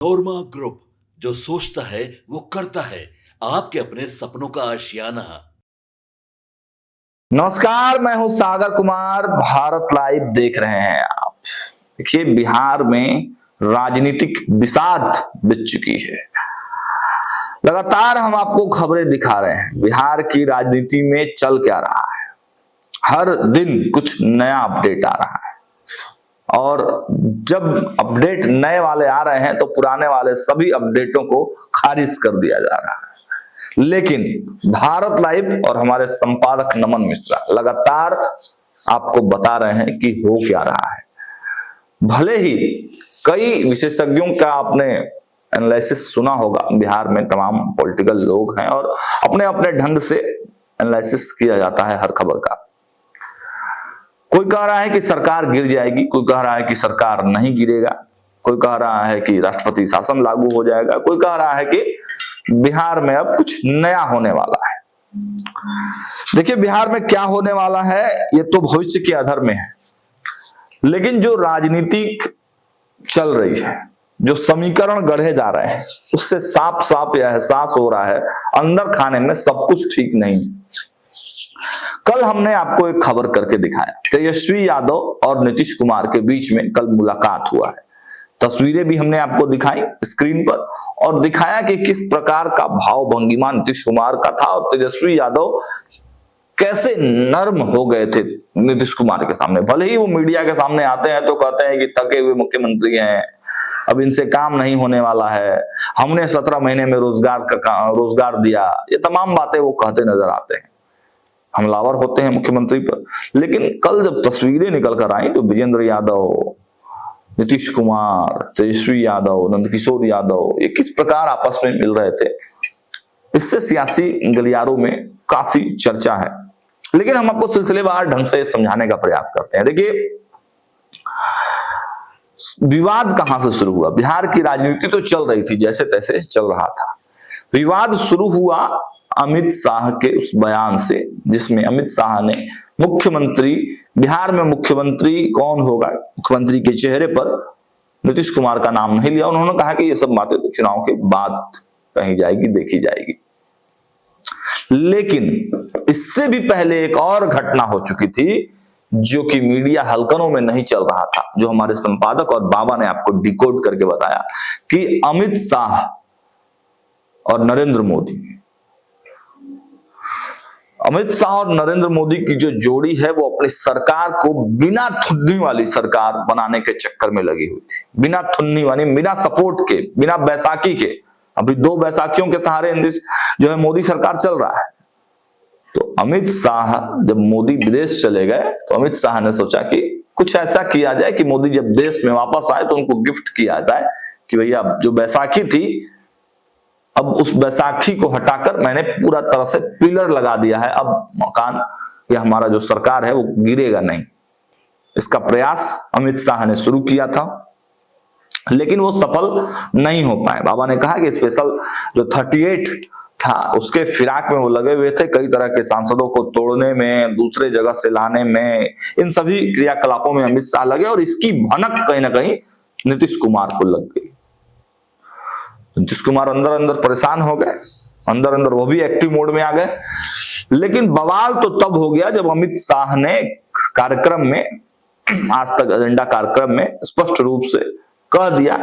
नोरमा group, जो सोचता है वो करता है। आपके अपने सपनों का आशियाना। नमस्कार, मैं हूं सागर कुमार। भारत लाइव देख रहे हैं आप। देखिए, बिहार में राजनीतिक विषाद बिछ चुकी है। लगातार हम आपको खबरें दिखा रहे हैं बिहार की राजनीति में चल क्या रहा है। हर दिन कुछ नया अपडेट आ रहा है और जब अपडेट नए वाले आ रहे हैं तो पुराने वाले सभी अपडेटों को खारिज कर दिया जा रहा है। लेकिन भारत लाइव और हमारे संपादक नमन मिश्रा लगातार आपको बता रहे हैं कि हो क्या रहा है। भले ही कई विशेषज्ञों का आपने एनालिसिस सुना होगा, बिहार में तमाम पॉलिटिकल लोग हैं और अपने अपने ढंग से एनालिसिस किया जाता है हर खबर का। कोई कह रहा है कि सरकार गिर जाएगी, कोई कह रहा है कि सरकार नहीं गिरेगा, कोई कह रहा है कि राष्ट्रपति शासन लागू हो जाएगा, कोई कह रहा है कि बिहार में अब कुछ नया होने वाला है। देखिए, बिहार में क्या होने वाला है ये तो भविष्य के अधर में है, लेकिन जो राजनीतिक चल रही है, जो समीकरण गढ़े जा रहे हैं, उससे साफ साफ यह एहसास हो रहा है अंदर खाने में सब कुछ ठीक नहीं है। कल हमने आपको एक खबर करके दिखाया, तेजस्वी यादव और नीतीश कुमार के बीच में कल मुलाकात हुआ है। तस्वीरें भी हमने आपको दिखाई स्क्रीन पर और दिखाया कि किस प्रकार का भाव भंगिमा नीतीश कुमार का था और तेजस्वी यादव कैसे नर्म हो गए थे नीतीश कुमार के सामने। भले ही वो मीडिया के सामने आते हैं तो कहते हैं कि थके हुए मुख्यमंत्री हैं, अब इनसे काम नहीं होने वाला है, हमने 17 महीने में रोजगार दिया, ये तमाम बातें वो कहते नजर आते हैं, हमलावर होते हैं मुख्यमंत्री पर। लेकिन कल जब तस्वीरें निकल कर आई तो विजेंद्र यादव, नीतीश कुमार, तेजस्वी यादव, नंदकिशोर यादव ये किस प्रकार आपस में मिल रहे थे, इससे सियासी गलियारों में काफी चर्चा है। लेकिन हम आपको सिलसिलेवार ढंग से समझाने का प्रयास करते हैं। देखिए, विवाद कहां से शुरू हुआ। बिहार की राजनीति तो चल रही थी, जैसे तैसे चल रहा था। विवाद शुरू हुआ अमित शाह के उस बयान से, जिसमें अमित शाह ने मुख्यमंत्री, बिहार में मुख्यमंत्री कौन होगा, मुख्यमंत्री के चेहरे पर नीतीश कुमार का नाम नहीं लिया। उन्होंने कहा कि ये सब बातें तो चुनाव के बाद कही जाएगी, देखी जाएगी। लेकिन इससे भी पहले एक और घटना हो चुकी थी जो कि मीडिया हलकनों में नहीं चल रहा था, जो हमारे संपादक और बाबा ने आपको डिकोड करके बताया कि अमित शाह और नरेंद्र मोदी की जो जोड़ी है वो अपनी सरकार को बिना थुन्नी वाली सरकार बनाने के चक्कर में लगी हुई थी। बिना थुन्नी वाली, बिना सपोर्ट के, बिना बैसाखी के। अभी 2 बैसाखियों के सहारे जो है मोदी सरकार चल रहा है। तो अमित शाह जब मोदी विदेश चले गए तो अमित शाह ने सोचा कि कुछ ऐसा किया जाए कि मोदी जब देश में वापस आए तो उनको गिफ्ट किया जाए कि भैया जो बैसाखी थी, अब उस बैसाखी को हटाकर मैंने पूरा तरह से पिलर लगा दिया है, अब मकान या हमारा जो सरकार है वो गिरेगा नहीं। इसका प्रयास अमित शाह ने शुरू किया था, लेकिन वो सफल नहीं हो पाए। बाबा ने कहा कि स्पेशल जो 38 था उसके फिराक में वो लगे हुए थे, कई तरह के सांसदों को तोड़ने में, दूसरे जगह से लाने में, इन सभी क्रियाकलापों में अमित शाह लगे और इसकी भनक कहीं ना कहीं नीतीश कुमार को लग गई। नीतीश कुमार अंदर अंदर परेशान हो गए, अंदर अंदर वो भी एक्टिव मोड में आ गए। लेकिन बवाल तो तब हो गया जब अमित शाह ने कार्यक्रम में, आज तक एजेंडा कार्यक्रम में स्पष्ट रूप से कह दिया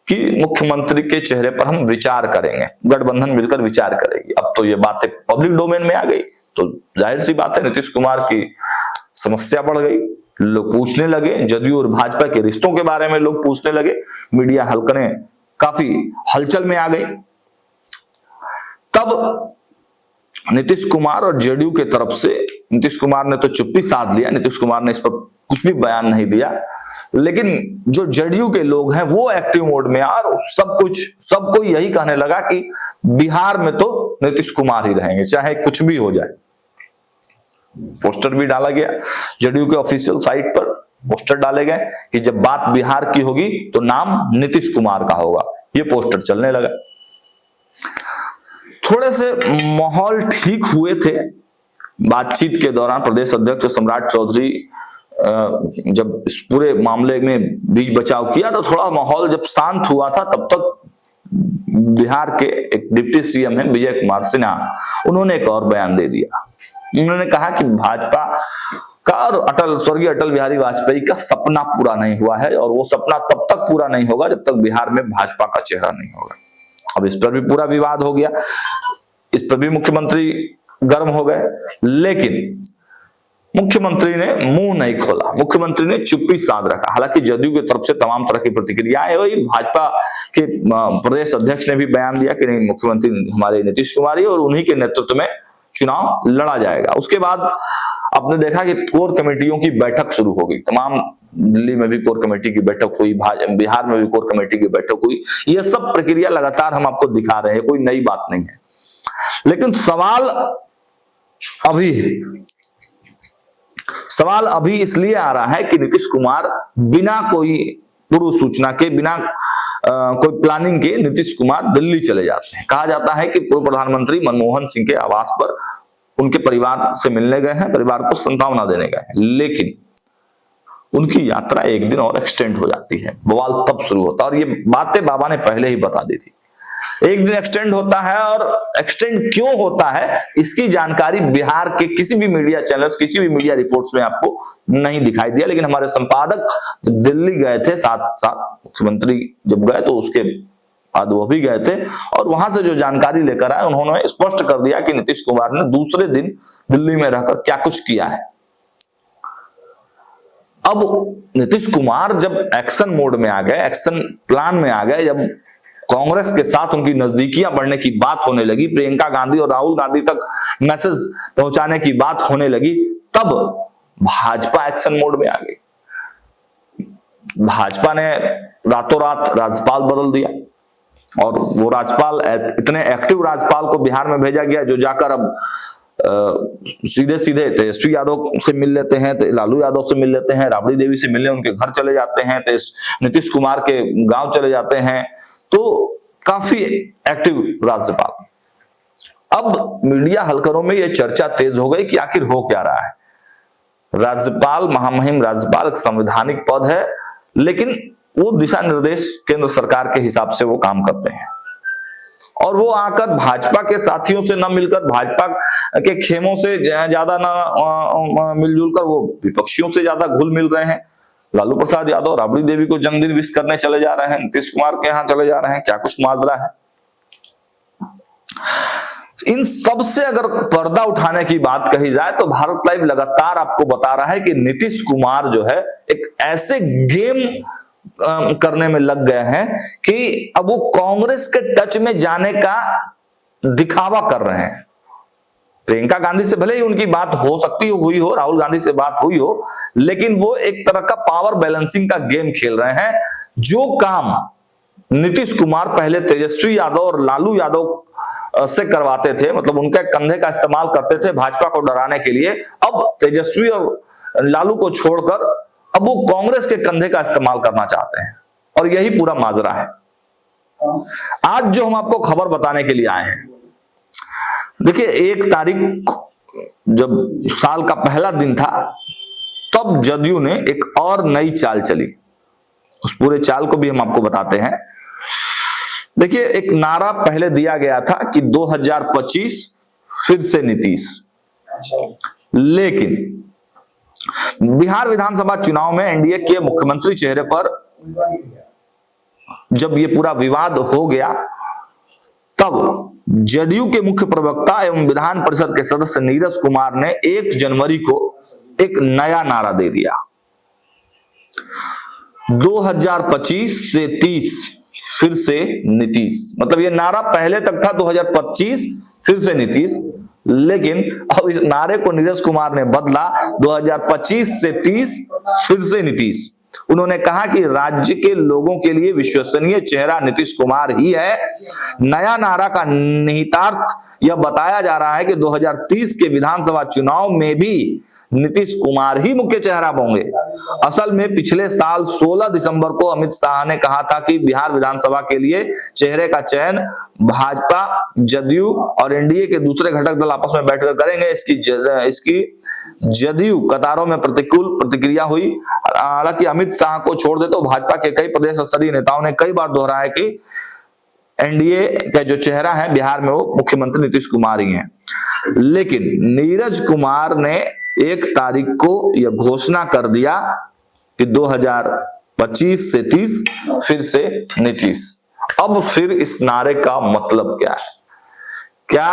कि मुख्यमंत्री के चेहरे पर हम विचार करेंगे, गठबंधन मिलकर विचार करेगी। अब तो ये बातें पब्लिक डोमेन में आ गई तो जाहिर सी बात है नीतीश कुमार की समस्या बढ़ गई। लोग पूछने लगे, जदयू और भाजपा के रिश्तों के बारे में लोग पूछने लगे, मीडिया हलकने काफी हलचल में आ गई। तब नीतीश कुमार और जेडीयू के तरफ से, नीतीश कुमार ने तो चुप्पी साध लिया, नीतीश कुमार ने इस पर कुछ भी बयान नहीं दिया, लेकिन जो जेडीयू के लोग हैं वो एक्टिव मोड में और सबको यही कहने लगा कि बिहार में तो नीतीश कुमार ही रहेंगे, चाहे कुछ भी हो जाए। पोस्टर भी डाला गया, जेडीयू के ऑफिशियल साइट पर पोस्टर डाले गए कि जब बात बिहार की होगी तो नाम नीतीश कुमार का होगा। ये पोस्टर चलने लगा। थोड़े से माहौल ठीक हुए थे बातचीत के दौरान। प्रदेश अध्यक्ष सम्राट चौधरी जब इस पूरे मामले में बीच बचाव किया तो थोड़ा माहौल जब शांत हुआ था, तब तक बिहार के एक डिप्टी सीएम है विजय कुमार सिन्हा, उन्होंने एक और बयान दे दिया। उन्होंने कहा कि भाजपा का और स्वर्गीय अटल बिहारी वाजपेयी का सपना पूरा नहीं हुआ है, और वो सपना तब तक पूरा नहीं होगा जब तक बिहार में भाजपा का चेहरा नहीं होगा। अब इस पर भी पूरा विवाद हो गया, इस पर भी मुख्यमंत्री गर्म हो गए, लेकिन मुख्यमंत्री ने मुंह नहीं खोला, मुख्यमंत्री ने चुप्पी साध रखा। हालांकि जदयू की तरफ से तमाम तरह की प्रतिक्रियाएं हुई, भाजपा के प्रदेश अध्यक्ष ने भी बयान दिया कि नहीं, मुख्यमंत्री हमारे नीतीश कुमार ही और उन्हीं के नेतृत्व में चुनाव लड़ा जाएगा। उसके बाद आपने देखा कि कोर कमेटियों की बैठक शुरू हो गई, तमाम दिल्ली में भी कोर कमेटी की बैठक हुई, बिहार में भी कोर कमेटी की बैठक हुई। ये सब प्रक्रिया लगातार हम आपको दिखा रहे हैं, कोई नई बात नहीं है। लेकिन सवाल अभी इसलिए आ रहा है कि नीतीश कुमार बिना कोई पूर्व सूचना के, बिना कोई प्लानिंग के नीतीश कुमार दिल्ली चले जाते हैं। कहा जाता है कि पूर्व प्रधानमंत्री मनमोहन सिंह के आवास पर उनके परिवार से मिलने गए हैं, परिवार को सांत्वना देने गए हैं, लेकिन उनकी यात्रा एक दिन और एक्सटेंड हो जाती है। बवाल तब शुरू होता है, और ये बातें बाबा ने पहले ही बता दी थी। एक दिन एक्सटेंड होता है, और एक्सटेंड क्यों होता है इसकी जानकारी बिहार के किसी भी मीडिया चैनल्स, किसी भी मीडिया रिपोर्ट्स में आपको नहीं दिखाई दिया। लेकिन हमारे संपादक जब दिल्ली गए थे, साथ मुख्यमंत्री जब गए तो उसके बाद वो भी गए थे, और वहां से जो जानकारी लेकर आए उन्होंने स्पष्ट कर दिया कि नीतीश कुमार ने दूसरे दिन दिल्ली में रहकर क्या कुछ किया है। अब नीतीश कुमार जब एक्शन मोड में आ गए, एक्शन प्लान में आ गए, जब कांग्रेस के साथ उनकी नजदीकियां बढ़ने की बात होने लगी, प्रियंका गांधी और राहुल गांधी तक मैसेज पहुंचाने की बात होने लगी, तब भाजपा एक्शन मोड में आ गई। भाजपा ने रातों रात राज्यपाल बदल दिया, और वो राज्यपाल, इतने एक्टिव राज्यपाल को बिहार में भेजा गया जो जाकर अब सीधे सीधे तेजस्वी यादव से मिल लेते हैं, लालू यादव से मिल लेते हैं, राबड़ी देवी से मिलने उनके घर चले जाते हैं, नीतीश कुमार के गांव चले जाते हैं। तो काफी एक्टिव राज्यपाल। अब मीडिया हलकरों में यह चर्चा तेज हो गई कि आखिर हो क्या रहा है। राज्यपाल, महामहिम राज्यपाल एक संवैधानिक पद है, लेकिन वो दिशा निर्देश केंद्र सरकार के हिसाब से वो काम करते हैं, और वो आकर भाजपा के साथियों से न मिलकर, भाजपा के खेमों से ज्यादा न मिलजुल कर वो विपक्षियों से ज्यादा घुल मिल रहे हैं। लालू प्रसाद यादव राबड़ी देवी को जन्मदिन विश करने चले जा रहे हैं, नीतीश कुमार के यहाँ चले जा रहे हैं, क्या कुछ माजरा है। इन सब से अगर पर्दा उठाने की बात कही जाए तो भारत लाइव लगातार आपको बता रहा है कि नीतीश कुमार जो है एक ऐसे गेम करने में लग गए हैं कि अब वो कांग्रेस के टच में जाने का दिखावा कर रहे हैं। प्रियंका गांधी से भले ही उनकी बात हो सकती हुई हो, राहुल गांधी से बात हुई हो, लेकिन वो एक तरह का पावर बैलेंसिंग का गेम खेल रहे हैं। जो काम नीतीश कुमार पहले तेजस्वी यादव और लालू यादव से करवाते थे, मतलब उनके कंधे का इस्तेमाल करते थे भाजपा को डराने के लिए, अब तेजस्वी और लालू को छोड़कर अब वो कांग्रेस के कंधे का इस्तेमाल करना चाहते हैं, और यही पूरा माजरा है। आज जो हम आपको खबर बताने के लिए आए हैं, देखिए 1 तारीख जब साल का पहला दिन था, तब जदयू ने एक और नई चाल चली। उस पूरे चाल को भी हम आपको बताते हैं। देखिए, एक नारा पहले दिया गया था कि 2025 फिर से नीतीश, लेकिन बिहार विधानसभा चुनाव में एनडीए के मुख्यमंत्री चेहरे पर जब ये पूरा विवाद हो गया, तब जदयू के मुख्य प्रवक्ता एवं विधान परिषद के सदस्य नीरज कुमार ने 1 जनवरी को एक नया नारा दे दिया, 2025 से 30 फिर से नीतीश। मतलब ये नारा पहले तक था 2025 फिर से नीतीश, लेकिन अब इस नारे को नीरज कुमार ने बदला 2025 से 30 फिर से नीतीश। उन्होंने कहा कि राज्य के लोगों के लिए विश्वसनीय चेहरा नीतीश कुमार ही है। नया नारा का निहितार्थ यह बताया जा रहा है कि 2030 के विधानसभा चुनाव में भी नीतीश कुमार ही मुख्य चेहरा होंगे। असल में पिछले साल 16 दिसंबर को अमित शाह ने कहा था कि बिहार विधानसभा के लिए चेहरे का चयन भाजपा, जदयू और एनडीए के दूसरे घटक दल आपस में बैठकर करेंगे। इसकी जदयू कतारों में प्रतिकूल प्रतिक्रिया हुई। हालांकि अमित शाह को छोड़ दे तो भाजपा के कई प्रदेश स्तरीय नेताओं ने कई बार दोहराया कि एनडीए का जो चेहरा है बिहार में वो मुख्यमंत्री नीतीश कुमार ही हैं। लेकिन नीरज कुमार ने 1 तारीख को यह घोषणा कर दिया कि 2025 से 30 फिर से नीतीश। अब फिर इस नारे का मतलब क्या है? क्या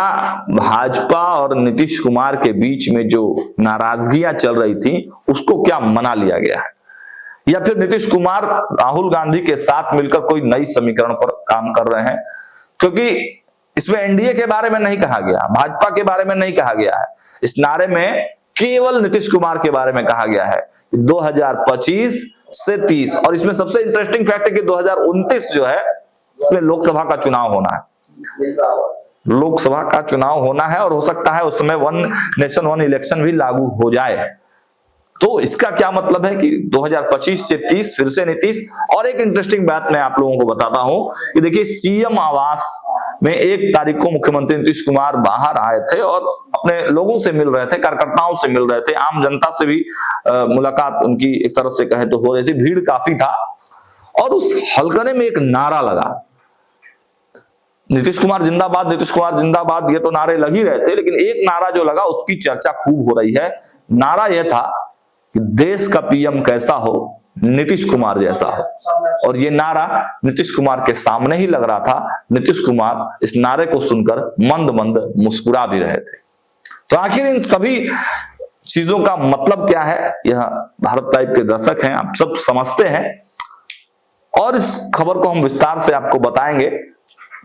भाजपा और नीतीश कुमार के बीच में जो नाराजगियां चल रही थी उसको क्या मना लिया गया है, या फिर नीतीश कुमार राहुल गांधी के साथ मिलकर कोई नई समीकरण पर काम कर रहे हैं? क्योंकि इसमें एनडीए के बारे में नहीं कहा गया, भाजपा के बारे में नहीं कहा गया है। इस नारे में केवल नीतीश कुमार के बारे में कहा गया है 2025 से 30। और इसमें सबसे इंटरेस्टिंग फैक्ट है कि 2029 जो है इसमें लोकसभा का चुनाव होना है, लोकसभा का चुनाव होना है और हो सकता है उस समय 1 नेशन 1 इलेक्शन भी लागू हो जाए। तो इसका क्या मतलब है कि 2025 से 30 फिर से नीतीश। और एक इंटरेस्टिंग बात मैं आप लोगों को बताता हूं कि देखिए, सीएम आवास में 1 तारीख को मुख्यमंत्री नीतीश कुमार बाहर आए थे और अपने लोगों से मिल रहे थे, कार्यकर्ताओं से मिल रहे थे, आम जनता से भी मुलाकात उनकी एक तरफ से कहे तो हो रही थी। भीड़ काफी था और उस हलकने में एक नारा लगा, नीतीश कुमार जिंदाबाद, नीतीश कुमार जिंदाबाद। ये तो नारे लग ही रहे थे, लेकिन एक नारा जो लगा उसकी चर्चा खूब हो रही है। नारा यह था कि देश का पीएम कैसा हो, नीतीश कुमार जैसा हो। और ये नारा नीतीश कुमार के सामने ही लग रहा था। नीतीश कुमार इस नारे को सुनकर मंद मंद मुस्कुरा भी रहे थे। तो आखिर इन सभी चीजों का मतलब क्या है, यह भारत लाइव के दर्शक हैं, आप सब समझते हैं। और इस खबर को हम विस्तार से आपको बताएंगे,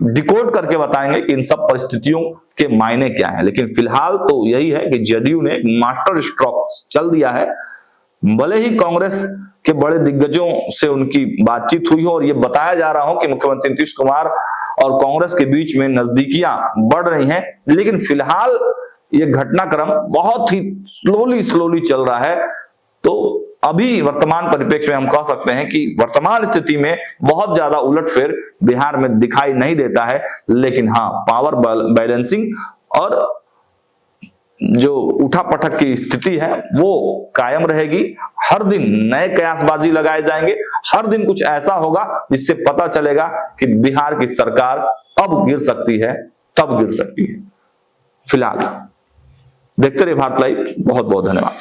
डिकोड करके बताएंगे कि इन सब परिस्थितियों के मायने क्या है। लेकिन फिलहाल तो यही है कि जदयू ने मास्टर स्ट्रोक चल दिया है। भले ही कांग्रेस के बड़े दिग्गजों से उनकी बातचीत हुई हो और ये बताया जा रहा हो कि मुख्यमंत्री नीतीश कुमार और कांग्रेस के बीच में नजदीकियां बढ़ रही हैं, लेकिन फिलहाल ये घटनाक्रम बहुत ही स्लोली चल रहा है। तो अभी वर्तमान परिप्रेक्ष्य में हम कह सकते हैं कि वर्तमान स्थिति में बहुत ज्यादा उलटफेर बिहार में दिखाई नहीं देता है। लेकिन हाँ, पावर बैलेंसिंग और जो उठापटक की स्थिति है वो कायम रहेगी। हर दिन नए कयासबाजी लगाए जाएंगे, हर दिन कुछ ऐसा होगा जिससे पता चलेगा कि बिहार की सरकार अब गिर सकती है, तब गिर सकती है। फिलहाल देखते रहिए भारत लाइव। बहुत बहुत धन्यवाद।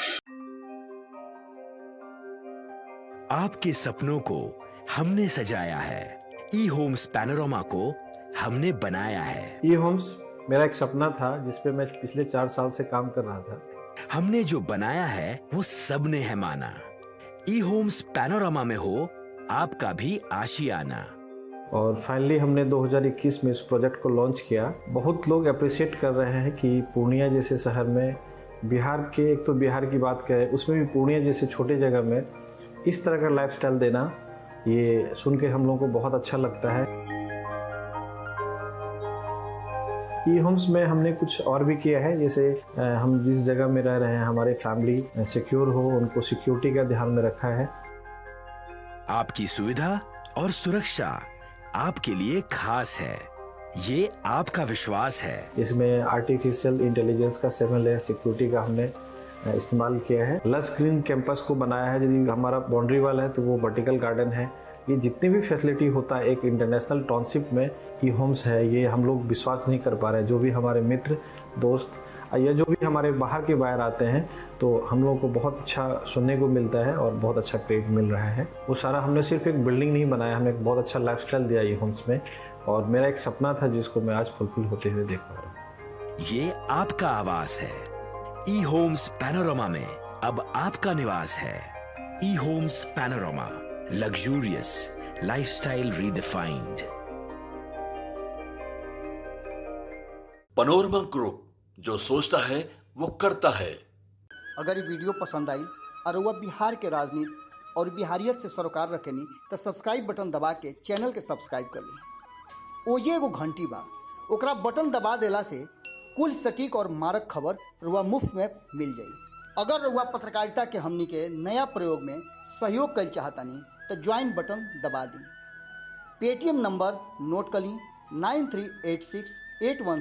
आपके सपनों को हमने सजाया है, ई होम्स पैनोरमा को हमने बनाया है। ई होम्स मेरा एक सपना था जिस पे मैं पिछले 4 साल से काम कर रहा था। हमने जो बनाया है वो सबने है माना। ई होम्स पैनोरमा में हो आपका भी आशियाना। और फाइनली हमने 2021 में इस प्रोजेक्ट को लॉन्च किया। बहुत लोग अप्रिशिएट कर रहे हैं कि पूर्णिया जैसे शहर में, बिहार के, एक तो बिहार की बात करें उसमें भी पूर्णिया जैसे छोटे जगह में इस तरह का लाइफस्टाइल देना, ये सुन के हम लोगों को बहुत अच्छा लगता है। ई होम्स में हमने कुछ और भी किया है, जैसे हम जिस जगह में रह रहे हैं हमारे फैमिली सिक्योर हो, उनको सिक्योरिटी का ध्यान में रखा है। आपकी सुविधा और सुरक्षा आपके लिए खास है, ये आपका विश्वास है। इसमें आर्टिफिशियल इंटेलिजेंस का 7 लेयर सिक्योरिटी का हमने इस्तेमाल किया है। लस ग्रीन कैंपस को बनाया है। यदि हमारा बाउंड्री वाल है तो वो वर्टिकल गार्डन है। ये जितनी भी फैसिलिटी होता है एक इंटरनेशनल टाउनशिप में ई होम्स है, ये हम लोग विश्वास नहीं कर पा रहे हैं। जो भी हमारे मित्र दोस्त या जो भी हमारे बाहर के बाहर आते हैं तो हम लोगों को बहुत अच्छा सुनने को मिलता है और बहुत अच्छा क्रेडिट मिल रहा है। वो सारा हमने सिर्फ एक बिल्डिंग नहीं बनाया, हमें एक बहुत अच्छा लाइफस्टाइल दिया ई होम्स में। और मेरा एक सपना था जिसको मैं आज फुलफिल होते हुए देख पा रहा हूँ। ये आपका आवास है। ई होम्स पैनोरमा में अब आपका निवास है। E homes panorama, luxurious lifestyle redefined. Panorama group, जो सोचता है वो करता है। अगर ये वीडियो पसंद आई और वह बिहार के राजनीति और बिहारियत से सरोकार रखेनी तो सब्सक्राइब बटन दबा के चैनल के सब्सक्राइब कर ली। ओजे एगो घंटी बा, ओकरा बटन दबा देला से कुल सटीक और मारक खबर रुआ मुफ्त में मिल जाई। अगर रुआ पत्रकारिता के हमनी के नया प्रयोग में सहयोग कर चाहतानी तो ज्वाइन बटन दबा दी। पेटीएम नंबर नोट कर ली 938681